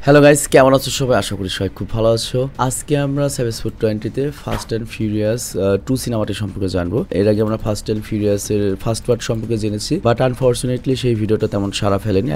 Hello guys, কেমন আছো সবাই? আশা করি সবাই খুব ভালো আছো। আজকে আমরা সাইবেসফুড 20-তে ফাস্ট অ্যান্ড ফিউরিয়াস 2 সিনেমাটি সম্পর্কে জানবো। এর আগে আমরা ফাস্ট অ্যান্ড ফিউরিয়াস এর ফার্স্ট পার্ট সম্পর্কে জেনেছি, বাট আনফরচুনেটলি সেই ভিডিওটা তেমন সাড়া ফেলেনি।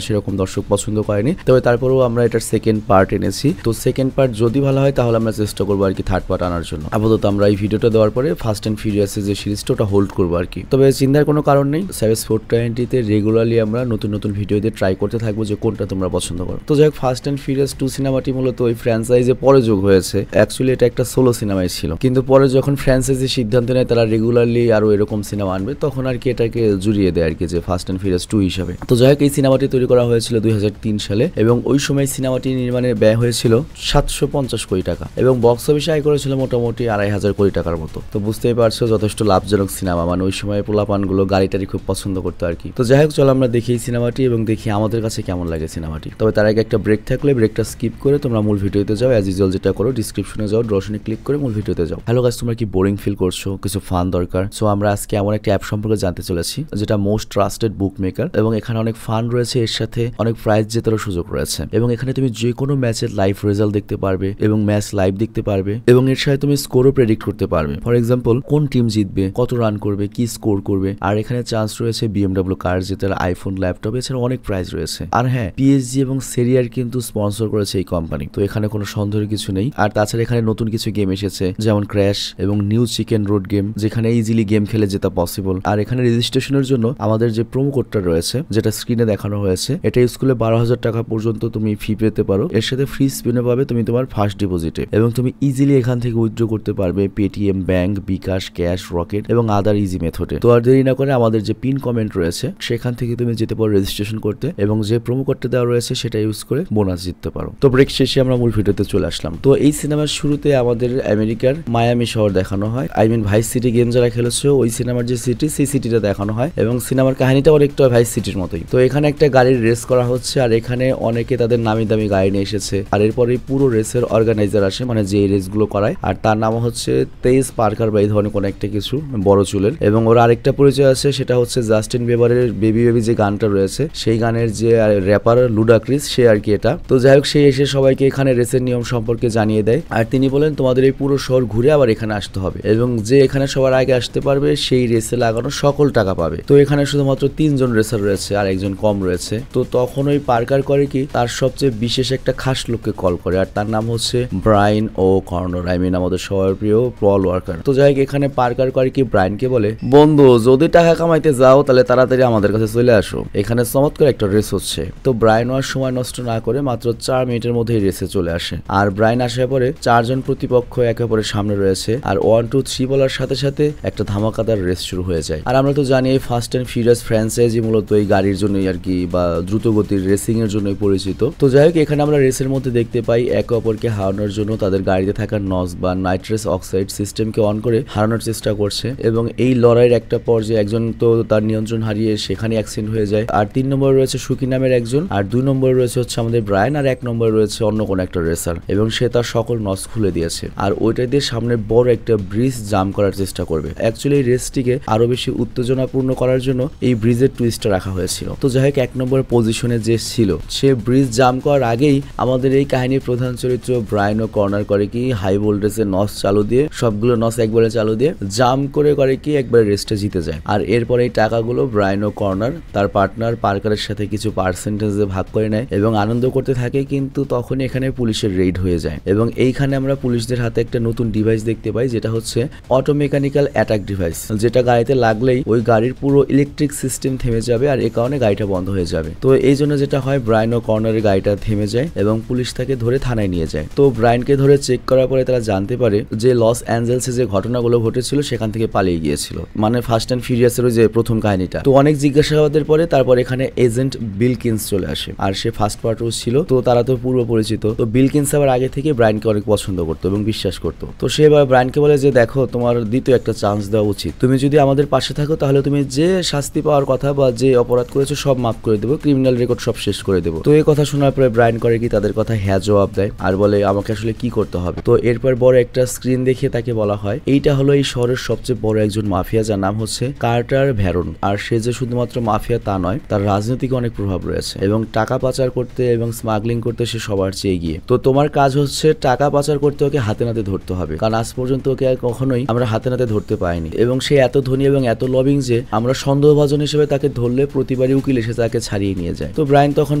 সেরকম দর্শক পছন্দ করেনি। তবে তারপরেও আমরা এটার সেকেন্ড পার্ট এনেছি। তো সেকেন্ড পার্ট যদি ভালো হয় তাহলে আমরা চেষ্টা করবো আর কি থার্ড পার্ট আনার জন্য। আপাতত আমরা এই ভিডিওটা দেওয়ার পরে ফাস্ট অ্যান্ড ফিউরিয়াসের যে সিরিজটা ওটা হোল্ড করবো আর কি। তবে চিন্তার কোনো কারণ নেই, সাইবেসফুড 20-তে রেগুলারলি আমরা নতুন নতুন ভিডিও দিয়ে ট্রাই করতে থাকবো যে কোনটা তোমরা পছন্দ করো। তো যাই হোক, ফাস্ট অ্যান্ড ফিউরিয়াস 2 সিনেমাটি মূলত ওই ফ্র্যাঞ্চাইজে পরে যোগ হয়েছে। অ্যাকচুয়ালি এটা একটা সোলো সিনেমাই ছিল, কিন্তু পরে যখন ফ্র্যাঞ্চাইজি সিদ্ধান্ত নেয় তারা রেগুলারলি আরো এরকম সিনেমা আনবে, তখন আর কি এটাকে জুড়িয়ে দেয় আর কি যে ফাস্ট অ্যান্ড ফিউরিয়াস 2 হিসাবে। তো যাই হোক, এই সিনেমাটি তৈরি করা হয়েছিল 2003 সালে এবং ওই সময় সিনেমাটি নির্মাণে ব্যয় হয়েছিল 750 কোটি টাকা এবং বক্স অফিসে আয় করেছিল মোটামুটি 2500 কোটি টাকার মতো। তো বুঝতেই পারছো যথেষ্ট লাভজনক সিনেমা, মানে ওই সময় পোলাপানগুলো গাড়িটারি খুব পছন্দ করতো আর কি। তো যাই হোক, চলো আমরা দেখি এই সিনেমাটি এবং দেখি আমাদের কাছে কেমন লাগে সিনেমাটি। তবে তার আগে একটা ব্রেক থাকলে ব্রেকটা স্কিপ করে তোমরা মূল ভিডিওতে যাও। অ্যাজ ইউজুয়াল যেটা করো, ডিসক্রিপশনে যাও, ড্রশনে ক্লিক করে মূল ভিডিওতে যাও। হ্যালো গাইস, তোমরা কি বোরিং ফিল করছো? কিছু ফান দরকার? সো আমরা আজকে এমন একটা অ্যাপ সম্পর্কে জানতে চলেছি যেটা মোস্ট ট্রাস্টেড বুক মেকার, এবং এখানে অনেক ফান রয়েছে, এর সাথে অনেক প্রাইজ জেতারও সুযোগ রয়েছে এবং এখানে তুমি যে কোনো ম্যাচের লাইভ রেজাল্ট দেখতে পারবে এবং ম্যাচ লাইভ দেখতে পারবে এবং এর সাথে তুমি স্কোরও প্রেডিক্ট করতে পারবে। ফর এক্সাম্পল, কোন টিম জিতবে, কত রান করবে, কি স্কোর করবে। আর এখানে চান্স রয়েছে BMW কার জেতার, আইফোন, ল্যাপটপ, এছাড়া অনেক প্রাইজ রয়েছে। আর হ্যাঁ, PSG এবং সেরিয়ার কিন্তু স্পন্সর করেছে এই কোম্পানি, তো এখানে কোনো সন্দেহের কিছু নেই। আর তাছাড়া এখানে নতুন কিছু গেম এসেছে, যেমন ক্র্যাশ এবং নিউ চিকেন রোড গেম, যেখানে ইজিলি গেম খেলে জেতা পসিবল। আর এখানে রেজিস্ট্রেশনের জন্য আমাদের যে প্রোমো কোডটা রয়েছে, যেটা স্ক্রিনে দেখানো হয়েছে, এটা ইউজ করলে 12,000 টাকা পর্যন্ত তুমি ফি পেতে পারো। এর সাথে ফ্রি স্পিনও পাবে তুমি তোমার ফার্স্ট ডিপোজিটে, এবং তুমি ইজিলি এখান থেকে উইথড্র করতে পারবে পেটিএম, ব্যাংক, বিকাশ, ক্যাশ, রকেট এবং আদার ইজি মেথডে। তো আর দেরি না করে আমাদের যে পিন কমেন্ট রয়েছে সেখান থেকে তুমি যেতে পারো রেজিস্ট্রেশন করতে, এবং যে প্রোমো কোডটা দেওয়া রয়েছে সেটা ইউজ করে বোনাস জিততে পারো। তো ব্রেক শেষে আমরা মূল ভিডিওতে চলে আসলাম। তো এই সিনেমার শুরুতে আমাদের আমেরিকার মায়ামি শহর দেখানো হয়। ভাইস সিটি গেম যারা খেলেছো, ওই সিনেমার যে সিটি, সেই সিটিটা দেখানো হয় এবং সিনেমার কাহিনীটা অনেকটা ভাইস সিটির মতোই। তো এখানে একটা গাড়ির রেস করা হচ্ছে, আর এখানে অনেকে তাদের নামি দামি গাড়ি নিয়ে এসেছে। আর এরপরে পুরো রেসের অর্গানাইজার আসে, মানে যে রেস গুলো করায়, আর তার নাম হচ্ছে তেইস পার্কার বা এই ধরনের কোনো একটা কিছু বড় চুলের। এবং ওর আরেকটা পরিচয় আছে, সেটা হচ্ছে জাস্টিন বিবারের বেবি বেবি যে গানটা রয়েছে, সেই গানের যে র্যাপার লুডাক্রিস, সে আর কি এটা। তো যাই হোক, সে এসে সবাইকে এখানে রেসের নিয়ম সম্পর্কে জানিয়ে দেয়, আর তিনি বলেন তোমাদের এই পুরো শহর ঘুরে আবার এখানে আসতে হবে, এবং যে এখানে সবার আগে আসতে পারবে সেই রেসে লাগানো সকল টাকা পাবে। তো এখানে শুধুমাত্র 3 জন রেসার রয়েছে আর একজন কম রয়েছে। তো তখন ওই পার্কার করে কি, তার সবচেয়ে বিশেষ একটা খাস লোককে কল করে, আর তার নাম হচ্ছে ব্রায়ান ও কর্নর, আমাদের সবার প্রিয় পল ওয়াকার। তো যাই হোক, এখানে পার্কার করে কি ব্রায়ানকে বলে, বন্ধু যদি টাকা কামাইতে যাও তাহলে তাড়াতাড়ি আমাদের কাছে চলে আসো, এখানে চমৎকার একটা রেস হচ্ছে। তো ব্রায়ান আর সময় নষ্ট না করে মাত্র 4 মিনিটের মধ্যে রেসে চলে আসে। আর ব্রায়ান আসার পরে 4 জন প্রতিপক্ষ একে অপরের সামনে রয়েছে, আর 1, 2, 3 বলার সাথে সাথে একটা ধামাকাদার রেস শুরু হয়ে যায়। আর আমরা তো জানি এই ফাস্ট অ্যান্ড ফিউরিয়াস ফ্র্যাঞ্চাইজি মূলত এই গাড়ির জন্যই আর কি, বা দ্রুত গতির রেসিং এর জন্যই পরিচিত। তো যাই হোক, এখানে আমরা রেসের মধ্যে দেখতে পাই একে অপরকে হারানোর জন্য তাদের গাড়িতে থাকা নস বা নাইট্রাস অক্সাইড সিস্টেমকে অন করে হারানোর চেষ্টা করছে, এবং এই লড়াইয়ের একটা পর্যায়ে একজন তো তার নিয়ন্ত্রণ হারিয়ে সেখানে অ্যাক্সিডেন্ট হয়ে যায়। আর 3 নম্বরে রয়েছে সুকি নামের একজন, আর 2 নম্বরে রয়েছে হচ্ছে আমাদের ব্রায়ান, আর 1 নম্বরে রয়েছে অন্য কোন একটা রেসার, এবং সে তার সকল নস খুলে দিয়েছে। আর ওইটা দিয়ে সামনে বড় একটা ব্রিজ জাম্প করার চেষ্টা করবে। অ্যাকচুয়ালি এই রেসটিকে আরো বেশি উত্তেজনাপূর্ণ করার জন্য এই ব্রিজের টুইস্টটা রাখা হয়েছিল। তো যাই হোক, 1 নম্বর পজিশনে যে ছিল সে ব্রিজ জাম্প করার আগেই আমাদের এই কাহিনীর প্রধান চরিত্র ব্রায়ান ও কর্নার করে কি হাই ভোল্টেজের নস চালু দিয়ে, সবগুলো নস একবারে চালু দিয়ে জাম্প করে কি একবারে রেসটা জিতে যায়। আর এরপরে এই টাকাগুলো ব্রায়ান ও কর্নার তার পার্টনার পার্কারের সাথে কিছু পার্সেন্টেজে ভাগ করে নেয় এবং আনন্দ করতে থাকে। কিন্তু তখনই এখানে পুলিশের রেইড হয়ে যায়, এবং এইখানে আমরা পুলিশদের হাতে একটা নতুন ডিভাইস দেখতে পাই, যেটা হচ্ছে অটো মেকানিক্যাল অ্যাটাক ডিভাইস, যেটা গাড়িতে লাগলেই ওই গাড়ির পুরো ইলেকট্রিক সিস্টেম থেমে যাবে, আর এই কারণে গাড়িটা বন্ধ হয়ে যাবে। তো এই জন্য যেটা হয়, ব্রায়ান ও কর্নারের গাড়িটা থেমে যায় এবং পুলিশ তাকে ধরে থানায় নিয়ে যায়। তো ব্রায়ানকে ধরে চেক করার পরে তারা জানতে পারে যে লস অ্যাঞ্জেলসে যে ঘটনাগুলো ঘটেছিল সেখান থেকে পালিয়ে গিয়েছিল, মানে ফাস্ট অ্যান্ড ফিউরিয়াসের যে প্রথম কাহিনীটা। তো অনেক জিজ্ঞাসাবাদের পরে তারপর এখানে এজেন্ট বিলকিন্স চলে আসে, আর সে ফার্স্ট পার্টও ছিল, তো তারা তো পূর্ব পরিচিত। তো বিলকিন্স আবার আগে থেকে ব্রায়ানকে অনেক পছন্দ করতো এবং বিশ্বাস করতো। তো সে ব্রায়ানকে বলে যে দেখো, তোমার দ্বিতীয় একটা চান্স দেওয়া উচিত, তুমি যদি আমাদের পাশে থাকো তাহলে তুমি যে শাস্তি পাওয়ার কথা বা যে অপরাধ করেছো সব মাফ করে দেবো, ক্রিমিনাল রেকর্ড সব শেষ করে দেবো। তো এই কথা শোনার পরে ব্রায়ান করে কি তাদের কথা হ্যাঁ জবাব দেয়, আর বলে আমাকে আসলে কি করতে হবে। তো এরপর বড় একটা স্ক্রিন দেখিয়ে তাকে বলা হয় এইটা হলো এই শহরের সবচেয়ে বড় একজন মাফিয়া, যার নাম হচ্ছে কার্টার ভ্যারন। আর সে যে শুধুমাত্র মাফিয়া তা নয়, তার রাজনৈতিক অনেক প্রভাব রয়েছে এবং টাকা পাচার করতে এবং স্মাগলিং করতে সে সবার চেয়ে এগিয়ে। তো তোমার কাজ হচ্ছে টাকা পাচার করতে ওকে হাতে নাতে ধরতে হবে, কারণ আজ পর্যন্ত ওকে আর কখনোই আমরা হাতে নাতে ধরতে পাইনি, এবং সে এত ধনী এবং এত লবিং যে আমরা সন্দেহভাজন হিসেবে তাকে ধরলে প্রতিবারই উকিল এসে তাকে ছাড়িয়ে নিয়ে যায়। তো ব্রায়ান তখন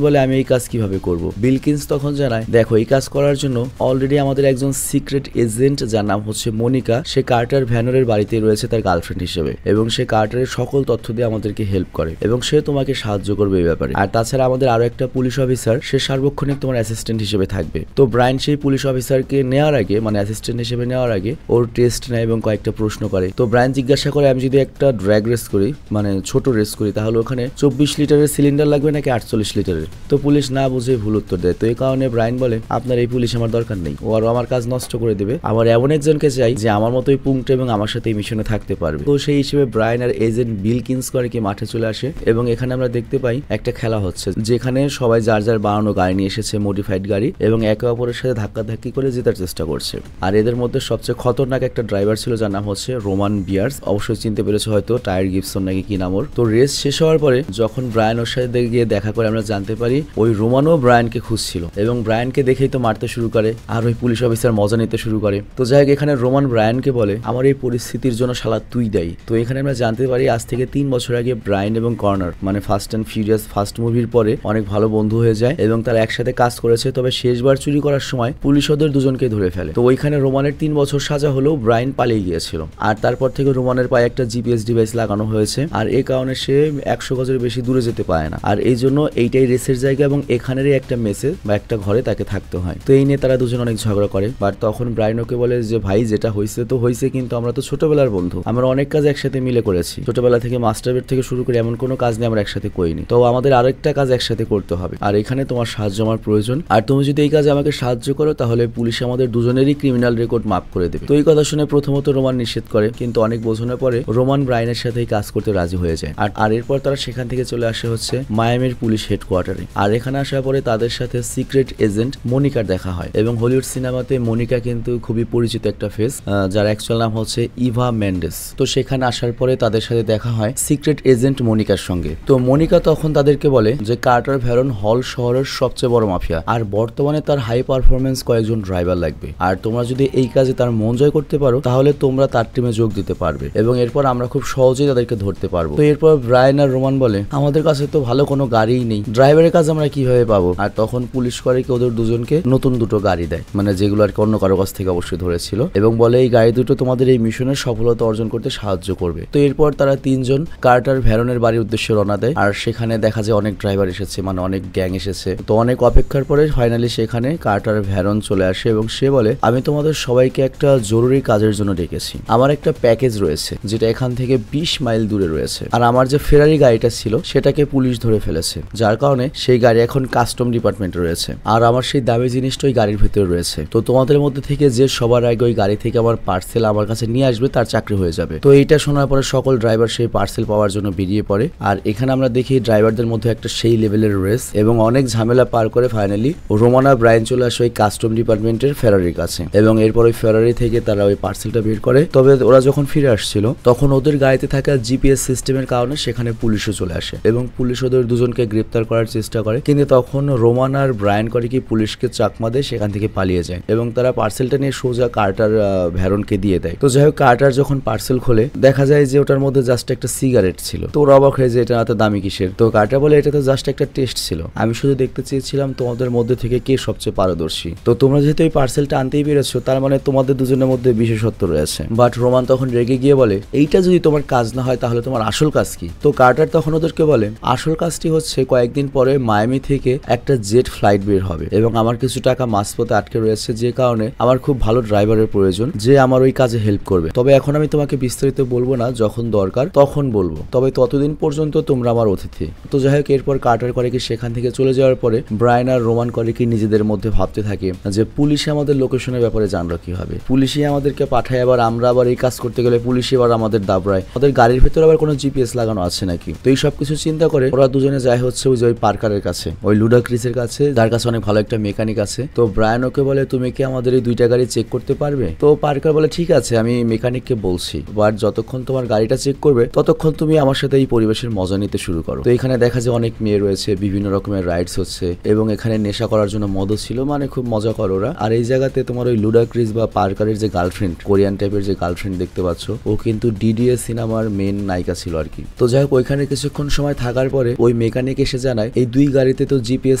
বলে আমি এই কাজ কিভাবে করব। বিলকিন্স তখন জানায় দেখো এই কাজ করার জন্য অলরেডি আমাদের একজন সিক্রেট এজেন্ট যার নাম হচ্ছে মনিকা, সে কার্টার ভ্যানরের বাড়িতে রয়েছে তার গার্লফ্রেন্ড হিসেবে, এবং সে কার্টারের সকল তথ্য দিয়ে আমাদেরকে হেল্প করে এবং সে তোমাকে সাহায্য করবে এই ব্যাপারে। আর তাছাড়া আমাদের আরো একটা পুলিশ অফিসার, সে সার্বক্ষণিক তোমার অ্যাসিস্ট্যান্ট হিসেবে থাকবে। তো ব্রায়ান সেই পুলিশ অফিসারকে নেওয়ার আগে, মানে অ্যাসিস্ট্যান্ট হিসেবে নেওয়ার আগে ওর টেস্ট নেয় এবং কয়েকটা প্রশ্ন করে। তো ব্রায়ান জিজ্ঞাসা করে আমি যদি একটা ড্র্যাগ রেস করি, মানে ছোট রেস করি, তাহলে ওখানে 24 লিটারের সিলিন্ডার লাগবে নাকি 48 লিটারের? তো পুলিশ না বুঝে ভুল উত্তর দেয়। তো এই কারণে ব্রায়ান বলে আপনার এই পুলিশ আমার দরকার নেই, ও আরো আমার কাজ নষ্ট করে দেবে, আমার এমন একজনকে চাই যে আমার মতোই পুংট এবং আমার সাথে এই মিশনে থাকতে পারবে। তো সেই হিসেবে ব্রায়ান আর এজেন্ট বিলকিন্স করে কি মাঠে চলে আসে, এবং এখানে আমরা দেখতে পাই একটা খেলা হচ্ছে যেখানে সবাই যার যার বানানো গাড়ি নিয়ে এসেছে, মডিফাইড গাড়ি, এবং একে অপরের সাথে ধাক্কাধাক্কি করে জেতার চেষ্টা করছে। আর এদের মধ্যে সবচেয়ে খতরনাক একটা ড্রাইভার ছিল যার নাম হচ্ছে রোমান বিয়ার্স, অবশ্যই চিনতে পেরেছে হয়তো, টায়ার গিবসন নাকি কি নাম ওর। তো রেস শেষ হওয়ার পরে যখন ব্রায়ান ওর সাথে গিয়ে দেখা করে আমরা জানতে পারি ওই রোমানও ব্রায়ানকে খুঁজছিল, এবং ব্রায়ানকে দেখেই তো মারতে শুরু করে আর ওই পুলিশ অফিসার মজা নিতে শুরু করে। তো যাই হোক এখানে রোমান ব্রায়ানকে বলে আমার এই পরিস্থিতির জন্য শালা তুই দায়ী। তো এখানে আমরা জানতে পারি আজ থেকে 3 বছর আগে ব্রায়ান এবং কর্নার, মানে ফাস্ট অ্যান্ড ফিউরিয়াস ফার্স্ট মুভির পরে অনেক ভালো বন্ধু হয়ে যায় এবং তারা একসাথে কাজ করেছে। তবে শেষবার চুরি করার সময় পুলিশ ওদের দুজনকে ধরে ফেলে। তো ওইখানে রোমানের 3 বছর সাজা হলেও ব্রায়ান পালিয়ে গিয়েছিল, আর তারপর থেকে রোমানের পায়ে একটা জিপিএস ডিভাইস লাগানো হয়েছে, আর এই কারণে সে 100 গজের বেশি দূরে যেতে পারে না। আর এই জন্য এইটাই রেসের জায়গা এবং এখানেরই একটা মেসে বা একটা ঘরে তাকে থাকতে হয়। তো এই নিয়ে তারা দুজন অনেক ঝগড়া করে। বাট তখন ব্রায়ান ওকে বলে যে ভাই যেটা হয়েছে তো হয়েছে, কিন্তু আমরা তো ছোটবেলার বন্ধু, আমরা অনেক কাজ একসাথে মিলে করেছি, ছোটবেলা থেকে মাস্টারবেড থেকে শুরু করে এমন কোনো কাজ নিয়ে আমরা একসাথে করিনি, তো আমাদের আরেকটা কাজ একসাথে করতে হবে, আর এখানে তোমার সাহায্য আমার প্রয়োজন, আর তুমি যদি এই কাজে আমাকে সাহায্য করো তাহলে পুলিশ আমাদের দুজনেরই ক্রিমিনাল রেকর্ড মাফ করে দেবে। তো এই কথা শুনে প্রথমত রোমান নিষেধ করে, কিন্তু অনেক বোঝানোর পরে রোমান ব্রায়ানের সাথে কাজ করতে রাজি হয়ে যায়। আর এরপর তারা সেখান থেকে চলে আসে হচ্ছে মায়ামির পুলিশ হেডকোয়ার্টারে। আর এখানে আসার পরে তাদের সাথে সিক্রেট এজেন্ট মনিকার দেখা হয়, এবং হলিউড সিনেমাতে মনিকা কিন্তু খুবই পরিচিত একটা ফেস, যার অ্যাকচুয়াল নাম হচ্ছে ইভা মেন্ডেস। তো সেখানে আসার পরে তাদের সাথে দেখা হয় সিক্রেট এজেন্ট মনিকার সঙ্গে। তো মনিকা তখন তাদেরকে বলে যে কার্টার ভ্যারন হল শহরের সবচেয়ে বড় মাফিয়া, আর বর্তমানে তার হাই পারফরমেন্স কয়েকজন ড্রাইভার লাগবে, আর তোমরা যদি এই কাজে তার মন জয় করতে পারো তাহলে তোমরা তার টিমে যোগ দিতে পারবে, এবং এরপর আমরা খুব সহজেই তাদেরকে ধরতে পারবো। তো এরপর ব্রায়ান আর রোমান বলে আমাদের কাছে তো ভালো কোনো গাড়িই নেই, ড্রাইভারের কাজ আমরা কিভাবে পাবো? আর তখন পুলিশ করে কি ওদের দুজনকে নতুন দুটো গাড়ি দেয়, মানে যেগুলো আর কি অন্য কারো কাছ থেকে অবশ্যই ধরেছিল, এবং বলে এই গাড়ি দুটো তোমাদের এই মিশনের সফলতা অর্জন করতে সাহায্য করবে। তো এরপর তারা 3 জন কার্টার ভ্যারনের বাড়ির উদ্দেশ্যে রওনা দেয়, আর সেখানে দেখা যায় অনেক ড্রাইভার এসেছে, মানে অনেক গ্যাং এসেছে। তো অনেক অপেক্ষার পরে ফাইনালি সেখানে কার্টার ভ্যারন চলে আসে, এবং সে বলে আমি তোমাদের সবাইকে একটা জরুরি কাজের জন্য ডেকেছি, আমার একটা প্যাকেজ রয়েছে যেটা এখান থেকে 20 মাইল দূরে রয়েছে, আর আমার যে ফেরারি গাড়িটা ছিল সেটাকে পুলিশ ধরে ফেলেছে, যার কারণে সেই গাড়ি এখন কাস্টম ডিপার্টমেন্টে রয়েছে, আর আমার সেই দামি জিনিসটা ওই গাড়ির ভেতরে রয়েছে। তো তোমাদের মধ্যে থেকে যে সবার আগে ওই গাড়ি থেকে আমার পার্সেল আমার কাছে নিয়ে আসবে তার চাকরি হয়ে যাবে। তো এইটা শোনার পরে সকল ড্রাইভার সেই পার্সেল পাওয়ার জন্য বেরিয়ে পড়ে, আর এখানে আমরা দেখি ড্রাইভারদের মধ্যে একটা সেই লেভেলের রেস, এবং অনেক ঝামেলা পার করে ফাইনালি রোমান আর ব্রায়ান চলে আসে ওই কাস্টম ডিপার্টমেন্টের ফেরারির কাছে, এবং এরপর ওই ফেরারি থেকে তারা ওই পার্সেলটা বের করে। তবে ওরা যখন ফিরে আসছিল তখন ওদের গাড়িতে থাকা জিপিএস সিস্টেমের কারণে সেখানে পুলিশও চলে আসে, এবং পুলিশ ওদের দুজনকে গ্রেপ্তার করার চেষ্টা করে, কিন্তু তখন রোমান আর ব্রায়ান করে কি পুলিশকে চাকমা দিয়ে সেখান থেকে পালিয়ে যায়, এবং তারা পার্সেলটা নিয়ে সোজা কার্টার ভ্যারনকে দিয়ে দেয়। তো যাই হোক কার্টার যখন পার্সেল খোলে দেখা যায় যে ওটার মধ্যে জাস্ট একটা সিগারেট ছিল। তো ওরা অবাক হয়ে যে এটা এত দামি কিসের। তো কার্টার বলে এটা তো জাস্ট একটা টেস্ট ছিল, আমি শুধু দেখতে চেয়েছিলাম তোমাদের মধ্যে থেকে কে সবচেয়ে পারদর্শী। তো তোমরা যেহেতু এই পার্সেলটা আনতেই পেরেছো তার মানে তোমাদের দুজনের মধ্যে বিশেষত্ব রয়েছে। বাট রোমান তখন রেগে গিয়ে বলে এইটা যদি তোমার কাজ না হয় তাহলে তোমার আসল কাজ কি? তো কার্টার তখন ওদেরকে বলে আসল কাজটি হচ্ছে কয়েকদিন পরে মায়ামি থেকে একটা জেট ফ্লাইট বের হবে, এবং আমার কিছু টাকা মাঝপথে আটকে রয়েছে, যে কারণে আমার খুব ভালো ড্রাইভারের প্রয়োজন যে আমার ওই কাজে হেল্প করবে। তবে এখন আমি তোমাকে বিস্তারিত বলবো না, যখন দরকার তখন বলবো, তবে ততদিন পর্যন্ত তোমরা আমার অতিথি। তো যাই হোক এরপর কার্টার করে কি সেখান থেকে চলে যাওয়ার পরে ব্রায়ান আর রোমান করে কি নিজেদের মধ্যে ভাবতে থাকে যে পুলিশে আমাদের লোকেশনের ব্যাপারে জানলো কিভাবে, পুলিশই আমাদেরকে পাঠায়, আবার আমরা আবার এই কাজ করতে গেলে পুলিশই আবার আমাদের দাবড়ায়, আমাদের গাড়ির ভেতরে আবার কোনো জিপিএস লাগানো আছে নাকি। তো এই সব কিছু চিন্তা করে ওরা দুজনে যায় হচ্ছে ওই যে ওই পার্কারের কাছে, ওই লুডাক্রিসের কাছে, যার কাছে অনেক ভালো একটা মেকানিক আছে। তো ব্রায়ান ওকে বলে তুমি কি আমাদের এই 2টা গাড়ি চেক করতে পারবে? তো পার্কার বলে ঠিক আছে আমি মেকানিককে বলছি, বাট যতক্ষণ তোমার গাড়িটা চেক করবে ততক্ষণ তুমি আমার সাথে এই পরিবেশের মজা নিতে শুরু করো। তো এখানে দেখা যায় অনেক মেয়ে রয়েছে, বিভিন্ন রকমের রাইডস হচ্ছে, রয়েছে এবং এখানে নেশা করার জন্য মদও ছিল, মানে খুব মজা করে ওরা। আর এই জায়গাতে তোমার ওই লুডাক্রিস বা পার্কারের যে গার্লফ্রেন্ড, কোরিয়ান টাইপের যে গার্লফ্রেন্ড দেখতে পাচ্ছ, ও কিন্তু ডিডিএস সিনেমার মেন নায়িকা ছিল আর কি। তো যাই হোক, ওইখানে কিছুক্ষণ সময় থাকার পরে ওই মেকানিক এসে জানায় এই দুই গাড়িতে তো জিপিএস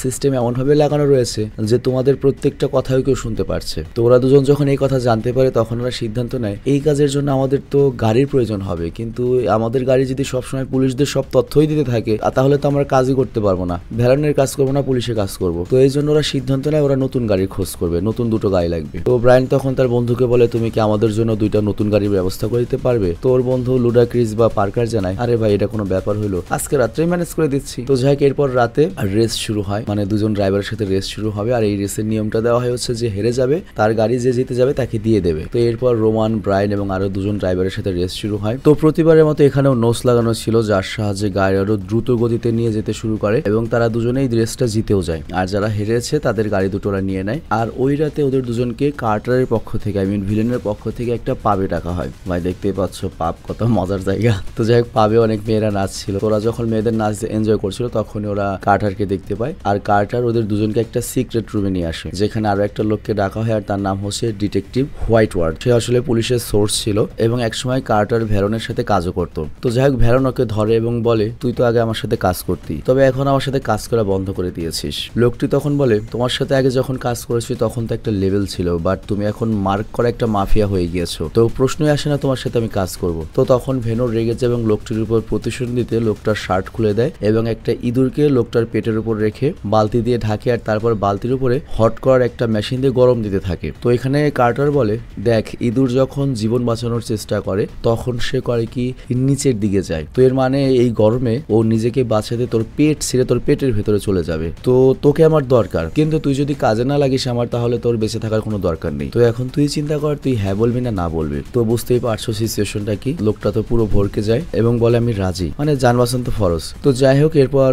সিস্টেম এমন ভাবে লাগানো রয়েছে যে তোমাদের প্রত্যেকটা কথাও কেউ শুনতে পারছে। তো ওরা দুজন যখন এই কথা জানতে পারে তখন ওরা সিদ্ধান্ত নেয় এই কাজের জন্য আমাদের তো গাড়ির প্রয়োজন হবে, কিন্তু আমাদের গাড়ি যদি সবসময় পুলিশদের সব তথ্যই দিতে থাকে তাহলে তো আমরা কাজই করতে পারবো না, ভ্যালনের কাজ করবো না, পুলিশের কাজ করবো। তো এই জন্য ওরা সিদ্ধান্ত নেয় ওরা নতুন গাড়ির খোঁজ করবে, নতুন দুটো গাড়ি লাগবে। তো ব্রায়ান তখন তার বন্ধুকে বলে তুমি কি আমাদের জন্য দুইটা নতুন গাড়ির ব্যবস্থা করে দিতে পারবে? তো ওর বন্ধু লুডাক্রিস বা পার্কার জানায় আরে ভাই এটা কোনো ব্যাপার হলো, আজকে রাত্রেই ম্যানেজ করে দিচ্ছি। তো যাই হোক, এরপর রাতে রেস শুরু হয়, মানে দুজন ড্রাইভারের সাথে রেস শুরু হবে। আর এই রেসের নিয়মটা দেওয়া হয় হচ্ছে যে হেরে যাবে তার গাড়ি যে জিতে যাবে তাকে দিয়ে দেবে। তো এরপর রোমান, ব্রায়ান এবং আরো দুজন ড্রাইভারের সাথে রেস শুরু হয়। তো প্রতিবারের মতো এখানেও নোস লাগানো ছিল যার সাহায্যে গাড়ি আরো দ্রুত গতিতে নিয়ে যেতে শুরু করে এবং তারা দুজনেই রেসটা জিতেও যায়। আর যারা হেরেছে তাদের গাড়ি দুটো ওরা নিয়ে নেয়। আর ওই রাতে ওদের দুজনকে কার্টারের পক্ষ থেকে, আই মিন ভিলেনের পক্ষ থেকে একটা পাবে ডাকা হয়। ভাই দেখতেই পাচ্ছ পাব কত মজার জায়গা। তো যাই হোক, পাবে অনেক মেয়েরা নাচছিল। ওরা যখন মেয়েদের নাচ এনজয় করছিল তখন ওরা কার্টারকে দেখতে পায়। আর কার্টার ওদের দুজনকে একটা সিক্রেট রুমে নিয়ে আসে যেখানে আরো একটা লোককে ডাকা হয় আর তার নাম হচ্ছে ডিটেকটিভ হোয়াইটওয়ার্ড। সে আসলে পুলিশের সোর্স ছিল এবং একসময় কার্টার ভ্যারনের সাথে কাজও করতো। তো যাই হোক, ভ্যারন ওকে ধরে এবং বলে তুই তো আগে আমার সাথে কাজ করতি, তবে এখন আমার সাথে কাজ করা বন্ধ করে দিয়েছিস। লোকটি তখন বলে তোমার সাথে আগে যখন কাজ করেছি তখন তো একটা লেভেল ছিল, বাট তুমি এখন মার্ক করা একটা মাফিয়া হয়ে গিয়েছো, তো প্রশ্নই আসে না তোমার সাথে আমি কাজ করব। তো তখন ভেনোর রেগে যায় এবং লোকটির উপর প্রতিশোধ দিতে লোকটার শার্ট খুলে দেয় এবং একটা ইঁদুরকে লোকটার পেটের উপর রেখে বালতি দিয়ে ঢাকে আর তারপর বালতির উপরে হট করার একটা মেশিন দিয়ে গরম দিতে থাকে। তো এখানে কার্টার বলে দেখ, ইঁদুর যখন জীবন বাঁচানোর চেষ্টা করে তখন সে করে কি নিচের দিকে যায়, তো এর মানে এই গরমে ও নিজেকে বাঁচাতে তোর পেট ছিঁড়ে তোর পেটের ভেতরে চলে যাবে। তো তোকে আমার দরকার, কিন্তু তুই যদি কাজে না লাগিস আমার তাহলে তোর বেঁচে থাকার কোনো দরকার নেই। তো এখন তুই চিন্তা কর তুই হ্যাঁ বলবি না না বলবি। তো বুঝতেই পারছো সিচুয়েশনটা কি। লোকটা তো পুরো ভরকে যায় এবং বলে আমি রাজি, মানে যান বাঁচান তো ফরজ। তো যাই হোক, এরপর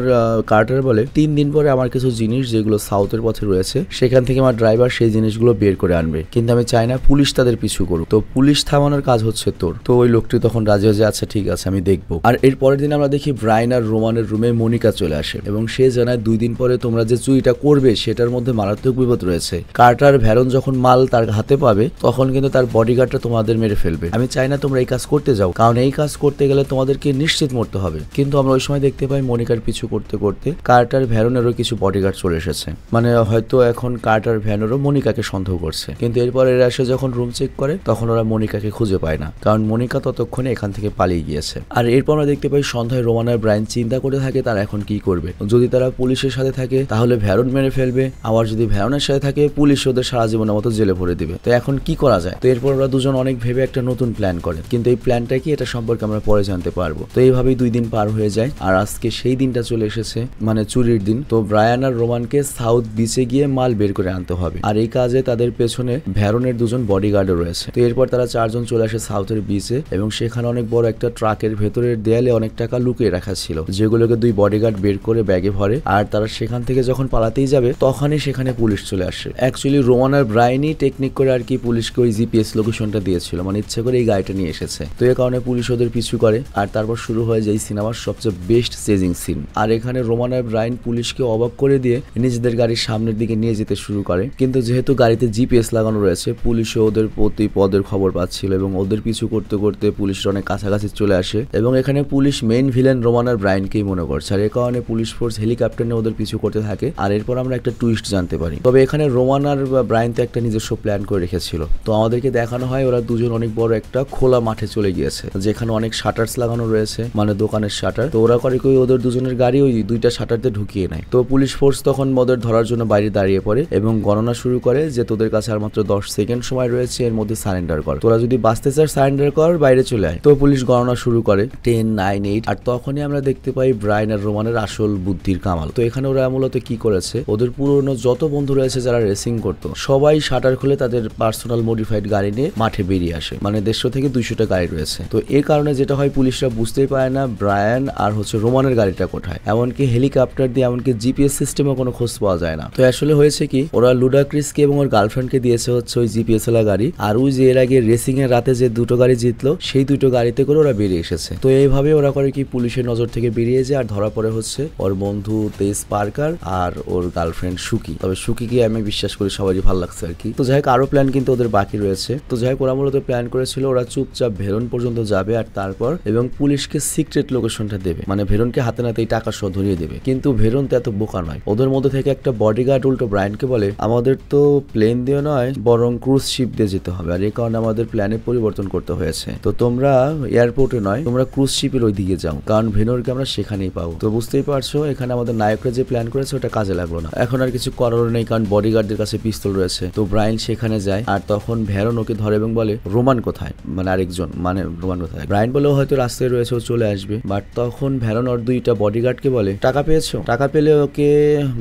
কার্টার বলে 3 দিন পরে আমার কিছু জিনিস যেগুলো সাউথের পথে রয়েছে সেখান থেকে আমার ড্রাইভার সেই জিনিসগুলো বের করে আনবে, কিন্তু আমি চাই না পুলিশ তাদের পিছু করুক, তো পুলিশ থামানোর কাজ হচ্ছে তোর। তো ওই লোকটি তখন রাজি হয়ে যায় আচ্ছা ঠিক আছে আমি দেখবো। আর এর পরের দিন আমরা দেখি ব্রায়ান আর রোমানের রুমে মনিকা চলে আসে এবং সে জানায় 2 দিন পরে তোমরা যে চুরিটা করবে সেটার মধ্যে মারাত্মক বিপদ রয়েছে। কার্টার ভ্যারন যখন মাল তার হাতে পাবে তখন কিন্তু তার বডিগার্ডটা তোমাদের মেরে ফেলবে। আমি চাই না তোমরা এই কাজ করতে যাও, কারণ এই কাজ করতে গেলে তোমাদেরকে নিশ্চিত মরতে হবে। কিন্তু আমরা ওই সময় দেখতে পাই মনিকার পিছু করতে করতে কার্টার ভ্যারনেরও কিছু বডিগার্ড চলে এসেছে, মানে হয়তো এখন কার্টার ভ্যানেরও মনিকাকে সন্দেহ করছে। কিন্তু এরপর এরা এসে যখন রুম চেক করে তখন ওরা মনিকাকে খুঁজে পায় না, কারণ মনিকা ততক্ষণে এখান থেকে পালিয়ে গিয়েছে। আর এরপর আমরা দেখতে পাই সন্ধ্যায় রোমান আর ব্রায়ান চিন্তা করে থাকে তারা এখন কি করবে। যদি তারা পুলিশের সাথে থাকে তাহলে ভ্যারন মেরে ফেলবে, আবার যদি ভ্যারনের সাথে থাকে পুলিশ ওদের সারা জীবনের মতো জেলে ভরে দিবে। তো এখন কি করা যায়? তো এরপর ওরা দুজন অনেক ভেবে একটা নতুন প্ল্যান করে, কিন্তু এই প্ল্যানটা কি এটা সম্পর্কে আমরা পরে জানতে পারবো। তো এইভাবেই 2 দিন পার হয়ে যায় আর আজকে সেই দিনটা চলে এসেছে, মানে চুরির দিন। তো ব্রায়ান আর রোমানকে সাউথ বিচে গিয়ে মাল বের করে আনতে হবে আর এই কাজে তাদের পেছনে ভ্যারনের 2জন বডিগার্ডও রয়েছে। তো এরপর তারা 4 জন চলে আসে সাউথের বিচে এবং সেখানে অনেক বড় একটা ট্রাকের ভেতরের দেয়ালে অনেক টাকা লুকিয়ে রাখা ছিল, যেগুলোকে 2 বডিগার্ড বের করে ব্যাগে ভরে। আর তারা সেখান থেকে যখন পালাতেই যাবে তখনই সেখানে পুলিশ চলে আসে। অ্যাকচুয়ালি রোমান আর ব্রায়ানই টেকনিক করে আর কি পুলিশকে ওই জিপিএস লোকেশনটা দিয়েছিল, মানে ইচ্ছে করে এই গাড়িটা নিয়ে এসেছে। তো এই কারণে পুলিশ ওদের পিছু করে আর তারপর শুরু হয় যে এই সিনেমার সবচেয়ে বেস্ট চেজিং সিন। আর এখানে রোমান আর ব্রায়ান পুলিশকে অবাক করে দিয়ে নিজেদের গাড়ির সামনের দিকে নিয়ে যেতে শুরু করে, কিন্তু যেহেতু গাড়িতে জিপিএস লাগানো রয়েছে পুলিশও ওদের প্রতি পদের খবর পাচ্ছিল এবং ওদের পিছু করতে করতে পুলিশের অনেক কাছাকাছি চলে আসে এবং এখানে পুলিশ মেইন ভিলেন রোমান আর ব্রায়ানকেই মনে করছে। আর এ কারণে পুলিশ ফোর্স হেলিকপ্টার নিয়ে ওদের পিছু করতে থাকে। আর এরপর আমরা একটা টুইস্ট জানতে পারি, তবে এখানে রোমান আর ব্রায়ান তো একটা নিজস্ব প্ল্যান করে রেখেছিল। তো আমাদেরকে দেখানো হয় ওরা দুজন অনেক বড় একটা খোলা মাঠে চলে গিয়েছে যেখানে অনেক শাটার্স লাগানো রয়েছে, মানে দোকানের শাটার। তো ওরা করে কই ওদের দুজনের গাড়ি ওই 2টা শাটারতে ঢুকিয়ে নেয়। তো পুলিশ ফোর্স তখন ওদের ধরার জন্য বাইরে দাঁড়িয়ে পড়ে এবং গণনা শুরু করে যে তোদের কাছে আর মাত্র 10 সেকেন্ড সময় রয়েছে, এর মধ্যে সারেন্ডার কর, তোরা যদি বাঁচতে চাস সারেন্ডার কর, বাইরে চলে আয়। তো পুলিশ গণনা শুরু করে 10, 9, 8 আর তখনই আমরা দেখতে পাই ব্রায়ান আর রোমানের আসল বুদ্ধির কামাল। তো এখানে ওরা মূলত কি করেছে, ওদের পুরনো যত বন্ধু রয়েছে যারা রেসিং করতো সবাই শাটার খুলে তাদের পার্সোনাল মডিফাইড গাড়ি নিয়ে মাঠে বেরিয়ে আসে, মানে 150 থেকে 200টা গাড়ি রয়েছে। তো এই কারণে যেটা হয় পুলিশরা বুঝতেই পারে না ব্রায়ান আর রোমানের গাড়িটা কোথায়, এমনকি হেলিকপ্টার দিয়ে এমনকি জিপিএস সিস্টেমে কোনো খোঁজ পাওয়া যায় না। তো আসলে হয়েছে কি, ওরা লুডাক্রিসকে এবং ওর গার্লফ্রেন্ডকে দিয়েছে হচ্ছে ওই জিপিএস এলা গাড়ি, আর ওই যে এর আগে রেসিং এর রাতে যে 2টো গাড়ি জিতলো সেই 2টো গাড়িতে করে ওরা বেরিয়ে এসেছে। তো এইভাবে ওরা করে কি পুলিশের নজর থেকে বেরিয়ে যায় আর ধরা পড়ে হচ্ছে ওর বন্ধু তেজ পার্ক পার্কার আর ওর গার্লফ্রেন্ড সুকি। তবে সুকিকে আমি বিশ্বাস করি সবারই ভালো লাগছে আর কি। তো যাই হোক আরো প্ল্যান কিন্তু ওদের বাকি রয়েছে। তো যাই হোক ওরা মূলত প্ল্যান করেছিল ওরা চুপচাপ ভেরন পর্যন্ত যাবে আর তারপর এবং পুলিশকে সিক্রেট লোকেশনটা দেবে, মানে ভেরনকে হাতে নাতেই টাকা সহ ধরিয়ে দেবে। কিন্তু ভেরন তো এত বোকা নয়। ওদের মধ্যে থেকে একটা বডিগার্ড উল্টো ব্রায়ানকে বলে আমাদের তো প্লেন দিয়ে নয় বরং ক্রুজ শিপ দিয়ে যেতে হবে, আর এই কারণে আমাদের প্ল্যানে পরিবর্তন করতে হয়েছে। তো তোমরা এয়ারপোর্টে নয় তোমরা ক্রুজ শিপের ওই দিকে যাও, কারণ ভেনরকে আমরা সেখানেই পাবো। তো বুঝতেই পারছো এখানে আমাদের নায়করা যে প্ল্যান করেছে ওটা কাজে লাগলো না। এখন আর কিছু করার নেই কারণ বডিগার্ডদের কাছে পিস্তল রয়েছে। তো ব্রায়ান সেখানে যায় আর তখন ভেরন ওকে ধরে এবং বলে রোমান কোথায়, মানে আরেকজন, মানে রোমান কোথায়। ব্রায়ান বলেও হয়তো রাস্তায় রয়েছে ও চলে আসবে, বাট তখন ভেরন ওর দুইটা বডিগার্ডকে বলে টাকা পেয়েছো, টাকা পেলে ওকে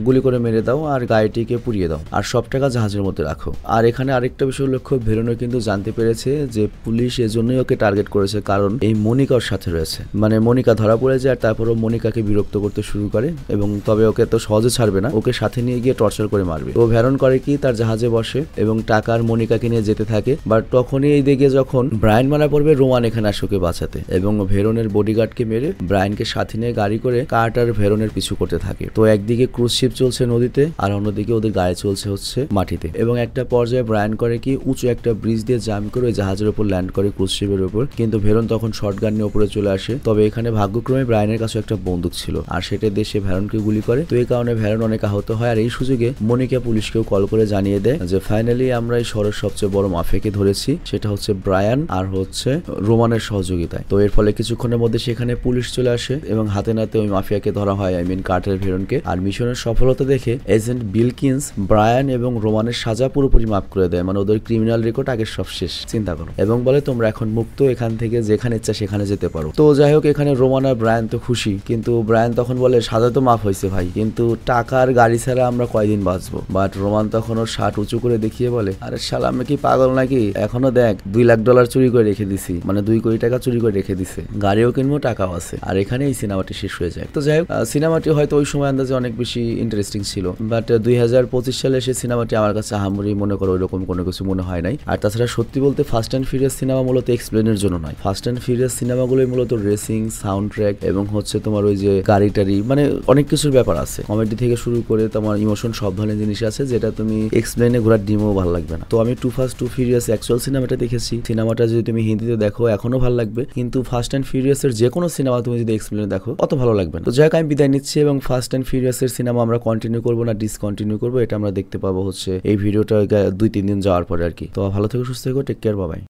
গুলি করে মেরে দাও আর গাড়িটিকে পুড়িয়ে দাও আর সব টাকা জাহাজের মধ্যে রাখো। আর এখানে আরেকটা বিষয় লক্ষ্য ভেরনও কিন্তু জানতে পেরেছে যে পুলিশ এজন্যই ওকে টার্গেট করেছে কারণ এই মনিকা ওর সাথে রয়েছে, মানে মনিকা ধরা পড়ে যায় আর তারপরও মনিকাকে বিরক্ত করতে শুরু করে এবং তবে ওকে তো সহজে ছাড়বে না, ওকে সাথে নিয়ে গিয়ে টর্চার করে মারবে। ও ভেরন করে কি তার জাহাজে বসে এবং টাকার মনিকাকে নিয়ে যেতে থাকে। বাট তখনই এই দিকে যখন ব্রায়ান মারা পড়বে রোমান এখানে আসে ওকে বাঁচাতে এবং ভেরনের বডিগার্ডকে মেরে ব্রায়ানকে সাথে নিয়ে গাড়ি করে কার্টার ভেরনের পিছু করতে থাকে। তো একদিকে ক্রুজ শিপ চলছে নদীতে আর অন্যদিকে ওদের গাড়ি চলছে হচ্ছে মাটিতে এবং একটা পর্যায়ে ব্রায়ান করে কি উঁচু একটা ব্রিজ দিয়ে জাম্প করে ওই জাহাজের উপর ল্যান্ড করে ক্রুজ শিপের উপর, কিন্তু ভেরন তখন শটগান নিয়ে উপরে চলে আসে। তবে এখানে ভাগ্যক্রমে ব্রায়ানের কাছে একটা বন্দুক ছিল আর সেটা দিয়ে সে ভেরনকে গুলি করে। তো এই কারণে ভেরন অনেক আহত হয় আর এই সুযোগে মনিকা পুলিশকেও কল করে জানিয়ে দেয় যে ফাইনালি আমরা এই শহরের সবচেয়ে বড় মাফিয়াকে ধরেছি, সেটা হচ্ছে ব্রায়ান আর হচ্ছে রোমানের সহযোগিতায়। তো এর ফলে কিছুক্ষণের মধ্যে সেখানে পুলিশ চলে আসে এবং হাতে নাতে ওই মাফিয়াকে ধরা হয়, আই মিন কার্টার ভেরনকে। আর মিশনের সফলতা দেখে এজেন্ট বিলকিন্স ব্রায়ান এবং রোমানের সাজা পুরোপুরি মাফ করে দেয়, মানে ওদের ক্রিমিনাল রেকর্ড আগের সব শেষ, চিন্তা করো, এবং বলে তোমরা এখন মুক্ত, এখান থেকে যেখানে ইচ্ছা সেখানে যেতে পারো। তো যাই হোক এখানে রোমান আর ব্রায়ান তো খুশি, কিন্তু ব্রায়ান তখন বলে সাজা তো মাফ হয়েছে ভাই, কিন্তু টাকার গাড়ি ছাড়া আমরা কয়দিন বাঁচবো। বাট রোমান তখন ওর শার্ট উঁচু করে দেখিয়ে বলে আরে শালা আমি কি পাগল নাকি, এখনো দেখ $2 লাখ চুরি করে রেখে দিছি, মানে 2 কোটি টাকা চুরি করে রেখে দিছে, গাড়িও কিনবো টাকাও আছে। আর এখানে এই সিনেমাটি শেষ হয়ে যায়। তো যাই হোক সিনেমাটি হয়তো ওই সময় আন্দাজে অনেক বেশি ইন্টারেস্টিং ছিল, বাট 2025 সালে এসে সিনেমাটি আমার কাছে আহামরি মনে করো ওইরকম কোনো কিছু মনে হয় নাই। আর তাছাড়া সত্যি বলতে ফাস্ট অ্যান্ড ফিউরিয়াস সিনেমা মূলত এক্সপ্লেনের জন্য নয়, ফাস্ট অ্যান্ড ফিউরিয়াস সিনেমাগুলোই মূলত রেসিং, সাউন্ড ট্র্যাক এবং হচ্ছে তোমার ওই যে গাড়ি টাড়ি, মানে অনেক কিছুর ব্যাপার আছে, কমেডি থেকে শুরু করে তোমার ইমোশন সব ধরনের জিনিস আছে যেটা তুমি এক্সপ্লেনে ঘোরার ডিমও ভালো লাগবে না। তো আমি two fast two furious actual সিনেমাটা দেখেছি, সিনেমাটা যদি তুমি হিন্দিতে দেখো এখনো ভালো লাগবে, কিন্তু ফাস্ট অ্যান্ড ফিউরিয়াস এর যে কোনো সিনেমা তুমি যদি এক্সপ্লেনে দেখো অত ভালো লাগবে না। তো যাই হোক আমি বিদায় নিচ্ছি এবং ফাস্ট অ্যান্ড ফিউরিয়াস এর সিনেমা আমরা কন্টিনিউ করবো না ডিসকন্টিনিউ করবো এটা আমরা দেখতে পাবো হচ্ছে এই ভিডিওটা 2-3 দিন যাওয়ার পরে আর কি। তো ভালো থেকো, সুস্থ থেকো, টেক কেয়ার, বাই বাই।